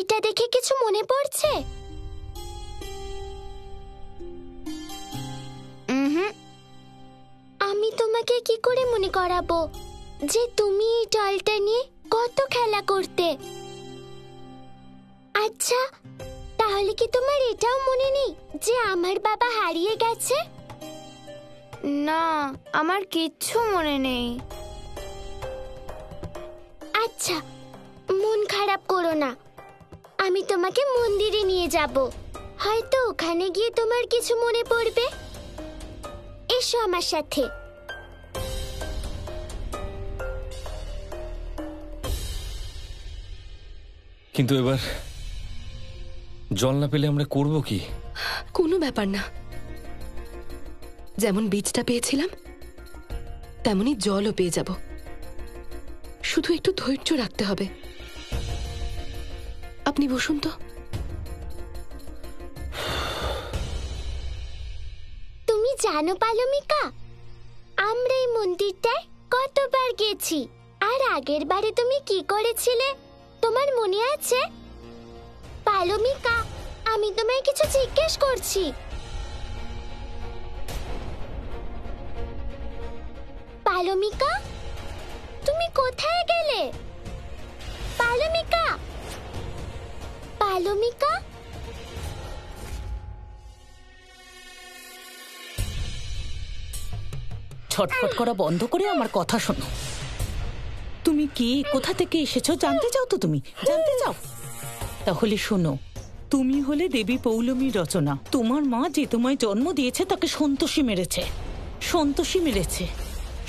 মন্দিরটা দেখে কিছু মনে পড়ছে? আমি তোমাকে কি করে মনে করাবো যে তুমি এই ডলটা নিয়ে কত খেলা করতে? আচ্ছা, তাহলে কি তোমার এটাও মনে নেই যে আমার বাবা হারিয়ে গেছে? না, আমার কিচ্ছু মনে নেই। আচ্ছা, মন খারাপ করো না, আমি তোমাকে মন্দিরে নিয়ে যাব। হয়তো ওখানে গিয়ে তোমার কিছু মনে পড়বে। এসো আমার সাথে। কিন্তু এবার জল না পেলে আমরা করব কি? কোনো ব্যাপার না, যেমন বীজটা পেয়েছিলাম তেমনি জলও পেয়ে যাব। শুধু একটু ধৈর্য রাখতে হবে। আপনি বসুন তো। তুমি জানো পালমিকা, আমরা এই মন্দিরটায় কতবার গেছি, আর আগের বারে তুমি কি করেছিলে তোমার মনে আছে? পালমিকা, আমি তোমায় কিছু জিজ্ঞেস করছি। পালমিকা, তুমি কোথায় গেলে? পালমিকা, পালমিকা। ছটফট করা বন্ধ করে আমার কথা শোনো। তুমি কি কোথা থেকে এসেছো জানতে চাও? তো তুমি জানতে চাও? তাহলে শোনো, তুমি হলে দেবী পৌলমীর রচনা। তোমার মা যে তোমায় জন্ম দিয়েছে তাকে সন্তোষী মেরেছে, সন্তোষী মেরেছে,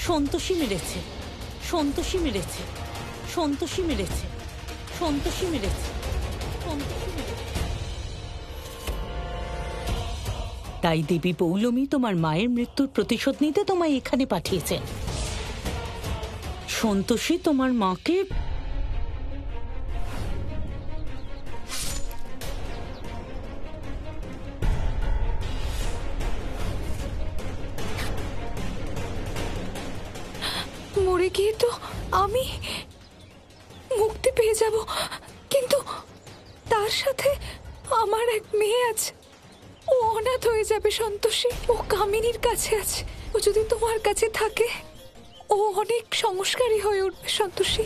সন্তোষী মেরেছে, সন্তোষী মেরেছে, সন্তোষী মেরেছে, সন্তোষী মেরেছে, সন্তোষী মেরেছে। তাই দেবী পৌলমী তোমার মায়ের মৃত্যুর প্রতিশোধ নিতে তোমায় এখানে পাঠিয়েছে। সন্তোষী তোমার মাকে মরে গিয়ে তো আমি মুক্তি পেয়ে যাব, কিন্তু তার সাথে আমার এক মেয়ে আছে, ও অনাথ হয়ে যাবে। সন্তোষী, ও কামিনীর কাছে আছে। ও যদি তোমার কাছে থাকে ও অনেক সংস্কারী হয়ে উঠবে। সন্তোষী,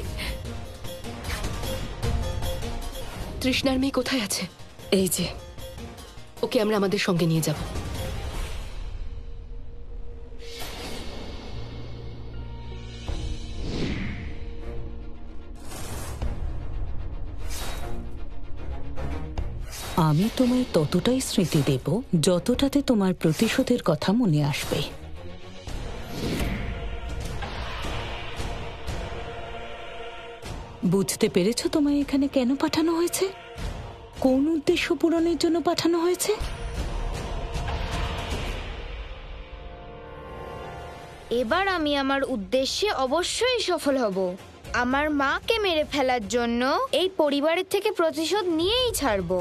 তৃষ্ণার মেয়ে কোথায় আছে? এই যে, ওকে আমরা আমাদের সঙ্গে নিয়ে যাব। আমি তোমায় ততটাই স্মৃতি দেব যতটাতে তোমার প্রতিশোধের কথা মনে আসবে। বুঝতে পেরেছো তোমায় এখানে কেন পাঠানো হয়েছে? কোন উদ্দেশ্য পূরণের জন্য পাঠানো হয়েছে? এবার আমি আমার উদ্দেশ্যে অবশ্যই সফল হব। আমার মাকে মেরে ফেলার জন্য এই পরিবারের থেকে প্রতিশোধ নিয়েই ছাড়ব।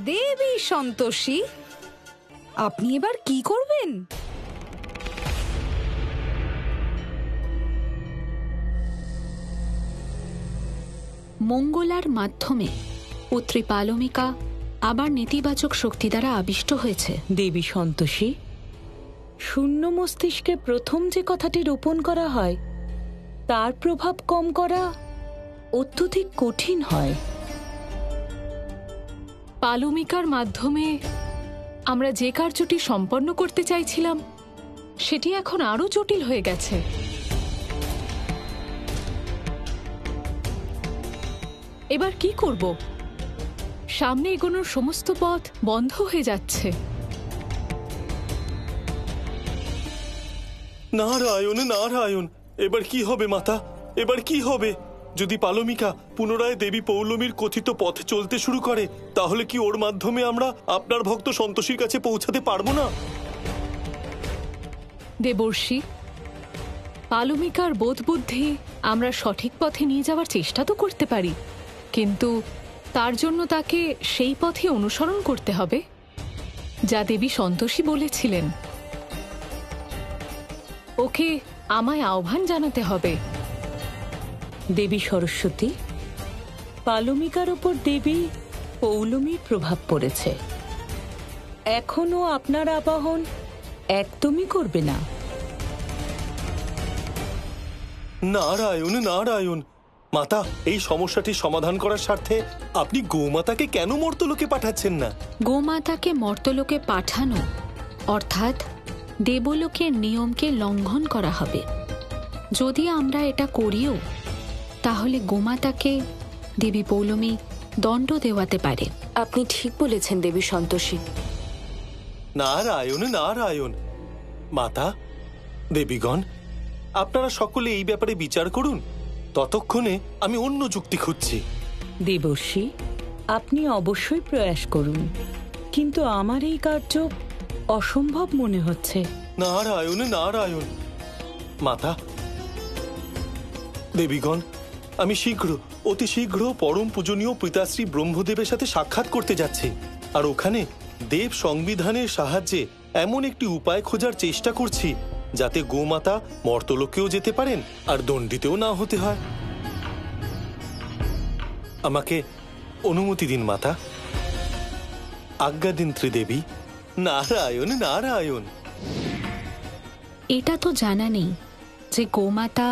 দেবী সন্তোষী, আপনি এবার কি করবেন? মঙ্গলার মাধ্যমে পুত্রী পালমিকা আবার নেতিবাচক শক্তি দ্বারা আবিষ্ট হয়েছে। দেবী সন্তোষী, শূন্য মস্তিষ্কে প্রথম যে কথাটি রোপণ করা হয় তার প্রভাব কম করা অত্যধিক কঠিন হয়। পালমিকার মাধ্যমে আমরা যে কার্যটি সম্পন্ন করতে চাইছিলাম সেটি এখন আরো জটিল হয়ে গেছে। এবার কি করব? সামনে এগোনোর সমস্ত পথ বন্ধ হয়ে যাচ্ছে। নারায়ণ নারায়ণ, এবার কি হবে মাতা? এবার কি হবে? যদি পালমিকা পুনরায় দেবী পৌলমীর কথিত পথে চলতে শুরু করে, তাহলে কি ওর মাধ্যমে আমরা আপনার ভক্ত সন্তোষীর কাছে পৌঁছাতে পারবো না? দেবর্ষি, পালমিকার বোধ বুদ্ধি আমরা সঠিক পথে নিয়ে যাওয়ার চেষ্টা তো করতে পারি, কিন্তু তার জন্য তাকে সেই পথে অনুসরণ করতে হবে যা দেবী সন্তোষী বলেছিলেন। ওকে আমায় আহ্বান জানাতে হবে। দেবী সরস্বতী, পালমিকার ওপর দেবী পৌলমীর প্রভাব পড়েছে। এখনো আপনার আবাহন একদমই করবে না। নারায়ণ নারায়ণ। মাতা, এই সমস্যাটির সমাধান করার স্বার্থে আপনি গোমাতাকে কেন মর্তলোকে পাঠাচ্ছেন না? গোমাতাকে মর্তলোকে পাঠানো অর্থাৎ দেবলোকের নিয়মকে লঙ্ঘন করা হবে। যদি আমরা এটা করিও তাহলে গোমাতাকে দেবী পৌলমী দণ্ড দেওয়াতে পারে। আপনি ঠিক বলেছেন দেবী সন্তোষী। নারায়ণ নারায়ণ। মাতা, দেবীগণ, আপনারা সকলে এই ব্যাপারে বিচার করুন। ততক্ষণে আমি অন্য যুক্তি খুঁজছি। দেবর্ষি, আপনি অবশ্যই প্রয়াস করুন, কিন্তু আমার এই কার্য অসম্ভব মনে হচ্ছে। নারায়ণ নারায়ণ। মাতা, দেবীগণ, আমি অতি শীঘ্র পরম পূজনীয় পিতাশ্রী ব্রহ্মদেবের সাথে সাক্ষাৎ করতে যাচ্ছি। আর ওখানে দেব সংবিধানের সাহায্যে এমন একটি উপায় খোঁজার চেষ্টা করছি যাতে গোমাতা মর্তলোকেও যেতে পারেন আর দণ্ডিতেও না হতে হয়। আমাকে অনুমতি দিন মাতা। আজ্ঞা দিন ত্রিদেবী। নারায়ণ নারায়ণ। এটা তো জানা নেই যে গোমাতা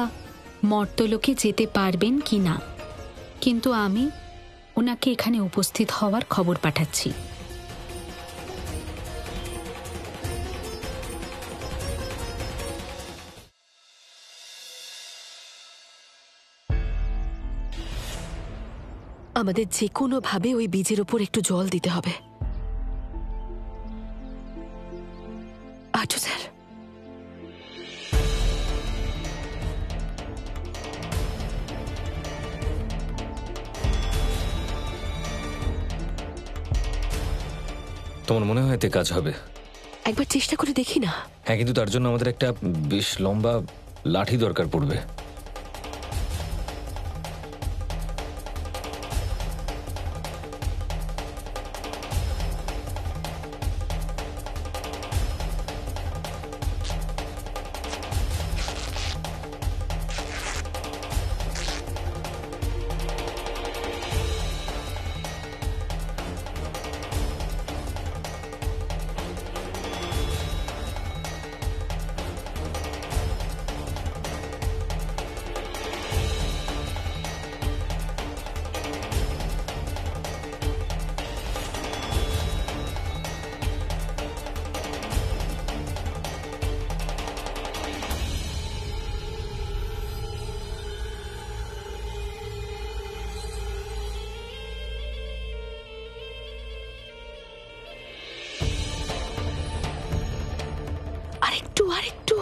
মর্তলোকে যেতে পারবেন কি না, কিন্তু আমি ওনাকে এখানে উপস্থিত হওয়ার খবর পাঠাচ্ছি। আমাদের যে কোনো ভাবে ওই বীজের উপর একটু জল দিতে হবে। আচ্ছা স্যার। তোমার মনে হয় এতে কাজ হবে? একবার চেষ্টা করে দেখি না? হ্যাঁ, কিন্তু তার জন্য আমাদের একটা বেশ লম্বা লাঠি দরকার পড়বে। আরেকটু আরেকটু।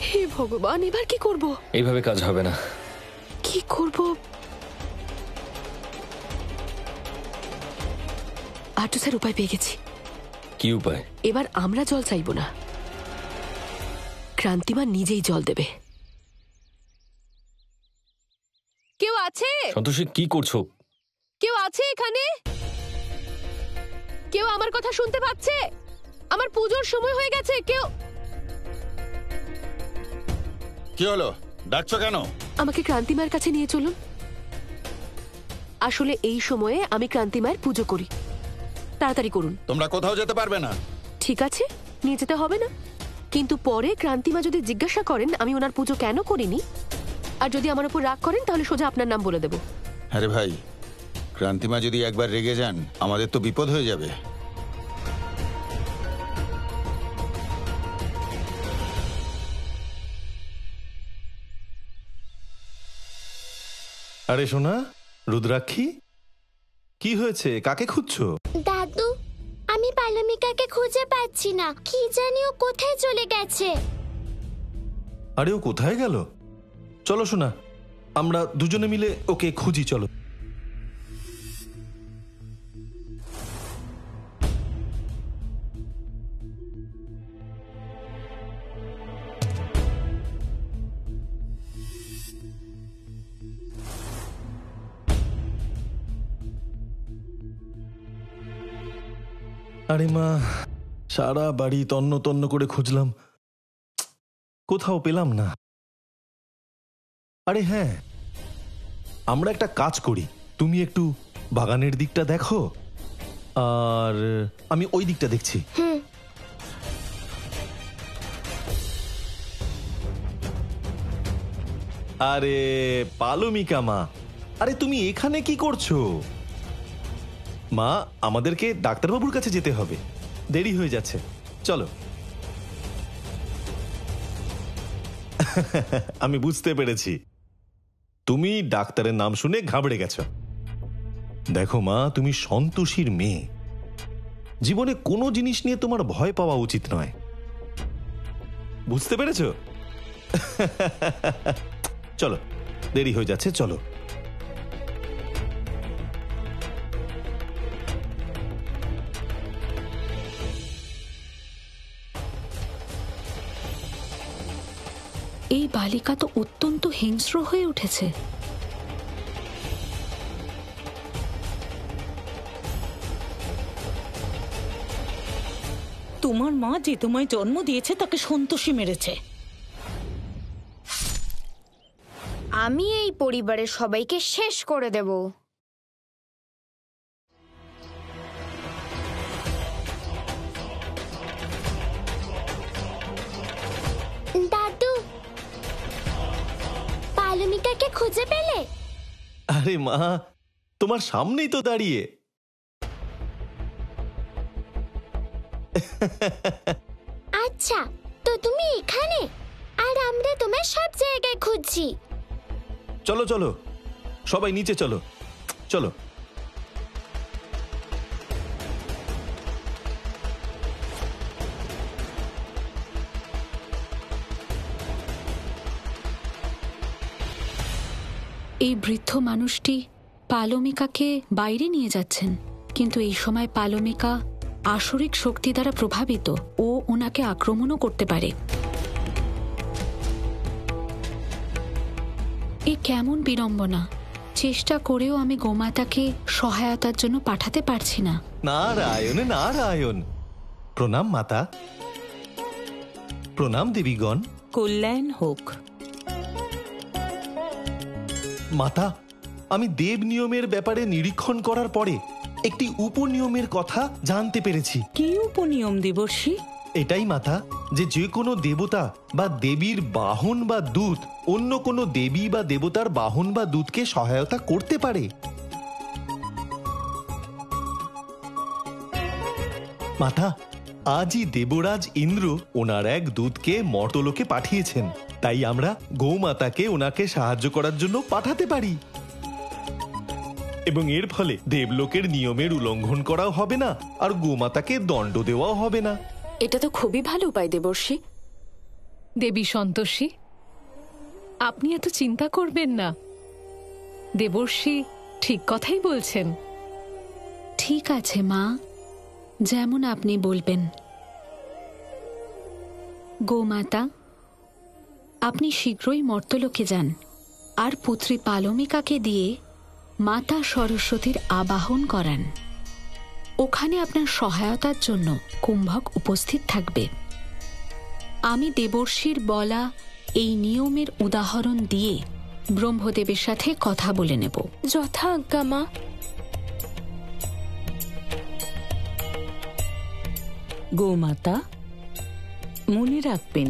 হে ভগবান, এবার কি করব? এইভাবে কাজ হবে না। কি করব? আটু স্যার, উপায় পেয়ে গেছি। কি উপায়? এবার আমরা জল চাইব না, ক্রান্তিমা নিজেই জল দেবে। কেউ আছে? সন্তোষী, কি করছো? কেউ আছে এখানে? কেউ আমার কথা শুনতে পাচ্ছে? আমার পুজোর সময় হয়ে গেছে। কেউ? কি হলো? ডাকছো কেন? আমাকে ক্রান্তিমায়ের কাছে নিয়ে চলুন। আসলে এই সময়ে আমি ক্রান্তিমায়ের পুজো করি। তাড়াতাড়ি করুন। তোমরা কোথাও যেতে পারবে না। ঠিক আছে, নিয়ে যেতে হবে না, কিন্তু পরে ক্রান্তিমা যদি জিজ্ঞাসা করেন আমি ওনার পুজো কেন করিনি, আর যদি আমার উপর রাগ করেন, তাহলে সোজা আপনার নাম বলে দেব। আরে ভাই, ক্রান্তিমা যদি একবার রেগে যান আমাদের তো বিপদ হয়ে যাবে। আরে সোনা, রুদ্রাক্ষী, কি হয়েছে? কাকে খুঁজছো? দাদু, আমি পালমিকাকে খুঁজে পাচ্ছি না। কি জানি ও কোথায় চলে গেছে। আরে ও কোথায় গেল? চলো সোনা, আমরা দুজনে মিলে ওকে খুঁজি। চলো। আরে মা, সারা বাড়ি তন্ন তন্ন করে খুঁজলাম, কোথাও পেলাম না। আরে হ্যাঁ, আমরা একটা কাজ করি, তুমি একটু বাগানের দিকটা দেখো আর আমি ওই দিকটা দেখছি। আরে পালমিকা মা, আরে তুমি এখানে কি করছো? মা, আমাদেরকে ডাক্তারবাবুর কাছে যেতে হবে, দেরি হয়ে যাচ্ছে, চলো। আমি বুঝতে পেরেছি, তুমি ডাক্তারের নাম শুনে ঘাবড়ে গেছো। দেখো মা, তুমি সন্তোষীর মেয়ে, জীবনে কোনো জিনিস নিয়ে তোমার ভয় পাওয়া উচিত নয়, বুঝতে পেরেছো? চলো, দেরি হয়ে যাচ্ছে, চলো। এই বালিকা তো অত্যন্ত হিংস্র হয়ে উঠেছে। তোমার মা যে তোমায় জন্ম দিয়েছে তাকে সন্তোষী মেরেছে। আমি এই পরিবারের সবাইকে শেষ করে দেব। দাদু, পালমিকাকে খুঁজে পেলে? আরে মা, তোমার সামনেই তো দাঁড়িয়ে। আচ্ছা, তো তুমি এখানে, আর আমরা তোমার সব জায়গায় খুঁজছি। চলো চলো, সবাই নিচে চলো, চলো। এই বৃদ্ধ মানুষটি পালমিকাকে বাইরে নিয়ে যাচ্ছেন, কিন্তু এই সময় পালমিকা আসরিক শক্তি দ্বারা প্রভাবিত, ও ওনাকে আক্রমণও করতে পারে। এ কেমন বিড়ম্বনা! চেষ্টা করেও আমি গোমাতাকে সহায়তার জন্য পাঠাতে পারছি না। নারায়ণ নারায়ণ। প্রণাম মাতা, প্রণাম দেবীগণ। কল্যাণ হোক। মাতা, আমি দেব নিয়মের ব্যাপারে নিরীক্ষণ করার পরে একটি উপনিয়মের কথা জানতে পেরেছি। কি উপনিয়ম দেবর্ষী? এটাই মাতা, যে কোনো দেবতা বা দেবীর বাহন বা দূত অন্য কোনো দেবী বা দেবতার বাহন বা দূতকে সহায়তা করতে পারে। মাতা, আজই দেবরাজ ইন্দ্র ওনার এক দূতকে মর্তলোকে পাঠিয়েছেন, তাই আমরা গৌমাতাকে ওনাকে সাহায্য করার জন্য পাঠাতে পারি, এবং এর ফলে দেবলোকের নিয়মের উল্লঙ্ঘন করাও হবে না, আর গোমাতাকে দণ্ড দেওয়াও হবে না। এটা তো খুবই ভালো উপায় দেবর্ষী। দেবী সন্তোষী, আপনি এত চিন্তা করবেন না, দেবর্ষী ঠিক কথাই বলছেন। ঠিক আছে মা, যেমন আপনি বলবেন। গোমাতা, আপনি শীঘ্রই মর্তলোকে যান, আর পুত্রী পালমিকাকে দিয়ে মাতা সরস্বতীর আবাহন করান। ওখানে আপনার সহায়তার জন্য কুম্ভক উপস্থিত থাকবে। আমি দেবর্ষীর বলা এই নিয়মের উদাহরণ দিয়ে ব্রহ্মদেবের সাথে কথা বলে নেব। যথা আজ্ঞা মা। গোমাতা, মনে রাখবেন,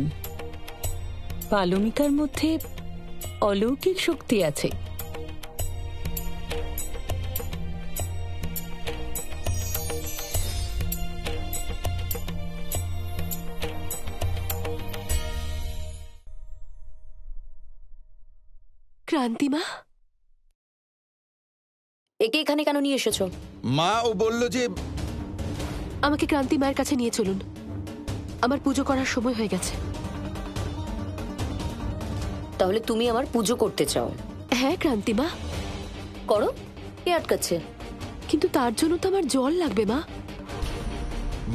পালমিকার মধ্যে অলৌকিক শক্তি আছে। ক্রান্তিমা, একে এখানে কেন নিয়ে এসেছো? মা, ও বলল যে আমাকে ক্রান্তি মায়ের কাছে নিয়ে চলুন, আমার পুজো করার সময় হয়ে গেছে। তাহলে তুমি আমার পুজো করতে চাও? হ্যাঁ ক্রান্তিমা, করো, কে আটকাচ্ছে? কিন্তু তার জন্য তো আমার জল লাগবে মা।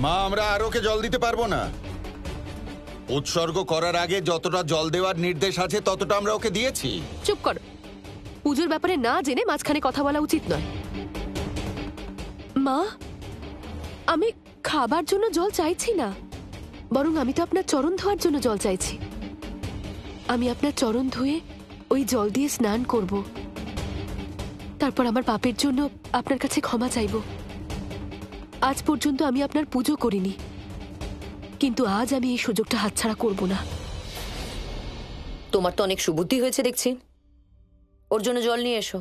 মা, আমরা আর ওকে জল দিতে পারবো না। উৎসর্গ করার আগে যতটা জল দেওয়ার নির্দেশ আছে ততটা আমরা ওকে দিয়েছি। চুপ কর, পুজোর ব্যাপারে না জেনে মাঝখানে কথা বলা উচিত নয়। মা, আমি খাবার জন্য জল চাইছি না, বরং আমি তো আপনার চরণ ধোয়ার জন্য জল চাইছি। আমি আপনার চরণ ধুয়ে ওই জল দিয়ে স্নান করব, তারপর আমার পাপের জন্য আপনার কাছে ক্ষমা চাইব। আজ পর্যন্ত আমি আপনার পুজো করিনি, কিন্তু আজ আমি এই সুযোগটা হাতছাড়া করব না। তোমার তো অনেক সুবুদ্ধি হয়েছে দেখছি। ওর জন্য জল নিয়ে এসো,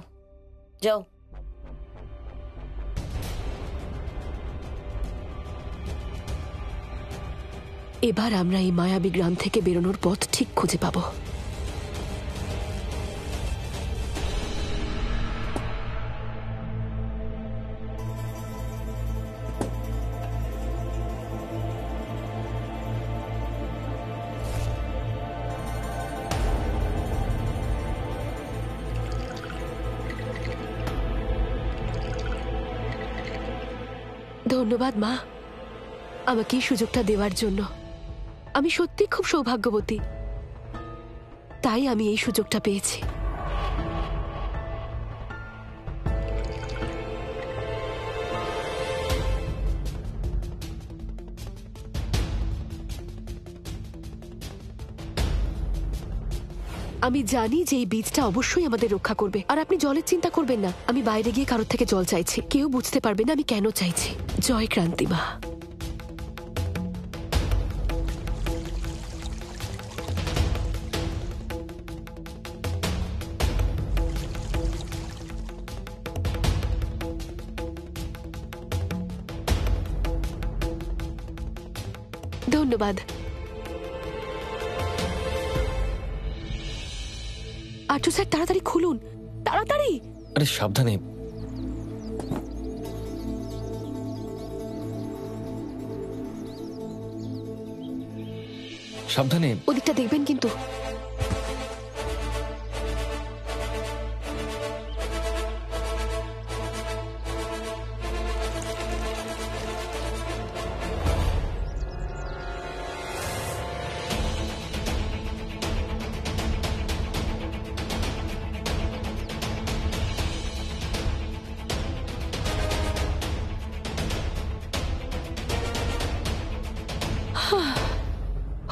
যাও। এবার আমরা এই মায়াবী গ্রাম থেকে বেরোনোর পথ ঠিক খুঁজে পাবো। ধন্যবাদ মা, আমাকে এই সুযোগটা দেওয়ার জন্য। আমি সত্যি খুব সৌভাগ্যবতী, তাই আমি এই সুযোগটা পেয়েছি। আমি জানি যে এই বীজটা অবশ্যই আমাদের রক্ষা করবে। আর আপনি জলের চিন্তা করবেন না, আমি বাইরে গিয়ে কারোর থেকে জল চাইছি, কেউ বুঝতে পারবে না আমি কেন চাইছি। জয় ক্রান্তিমা। ধন্যবাদ। আর্য স্যার, তাড়াতাড়ি খুলুন, তাড়াতাড়ি। আরে সাবধানে। সাবধানে। ওদিকটা দেখবেন কিন্তু।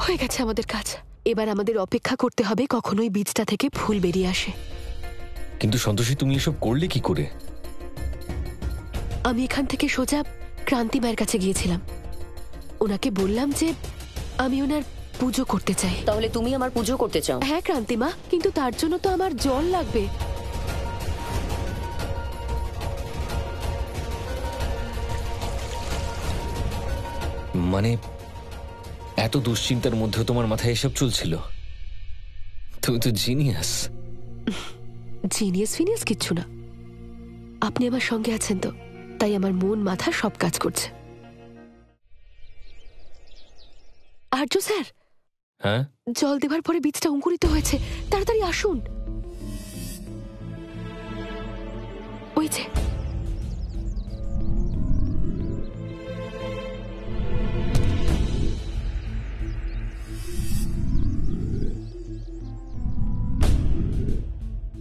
হয়ে গেছে আমাদের কাজ। এবার আমাদের অপেক্ষা করতে হবে কখনোই বীজটা থেকে ফুল বেরিয়ে আসে। কিন্তু সন্তোষী, তুমি এসব করলে কি করে? আমি এখান থেকে সোজা ক্রান্তি মায়ের কাছে গিয়েছিলাম। ওনাকে বললাম যে আমি ওনার পুজো করতে চাই। তাহলে তুমি আমার পুজো করতে চাও? হ্যাঁ ক্রান্তিমা, কিন্তু তার জন্য তো আমার জল লাগবে। মানে এত দুশ্চিন্তার মধ্যেও তোমার মাথায় এসব চলছিল? তুমি তো জিনিয়াস। জিনিয়াস ফিনিয়াস কিচ্ছু না, আপনি আমার সঙ্গে আছেন তো, তাই আমার মন মাথা সব কাজ করছে। আর্য স্যার, হ্যাঁ? জল দেবার পরে বীজটা অঙ্কুরিত হয়েছে, তাড়াতাড়ি আসুন। ওই যে।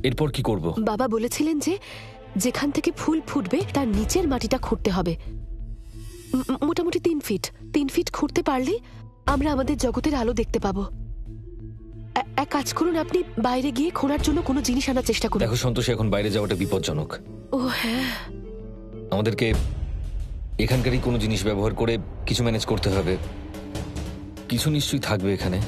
এরপর কি করব? বাবা বলেছিলেন যে যেখান থেকে ফুল ফুটবে তার নিচের মাটিটা খুঁড়তে হবে। মোটামুটি 3 ফিট খুঁড়তে পারলে আমরা আমাদের জগতের আলো দেখতে পাবো। এক কাজ করুন, আপনি বাইরে গিয়ে খোঁড়ার জন্য কোনো জিনিস আনার চেষ্টা করুন। দেখো সন্তোষী, এখন বাইরে যাওয়াটা বিপজ্জনক। ও হ্যাঁ, আমাদেরকে এখানকারই কোনো জিনিস ব্যবহার করে কিছু ম্যানেজ করতে হবে। কিছু নিশ্চয়ই থাকবে এখানে।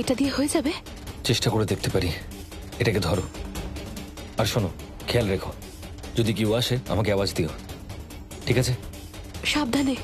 এটা দিয়ে হয়ে যাবে? চেষ্টা করে দেখতে পারি। এটাকে ধরো, আর শোনো, খেয়াল রেখো, যদি কেউ আসে আমাকে আওয়াজ দিও, ঠিক আছে? সাবধানে।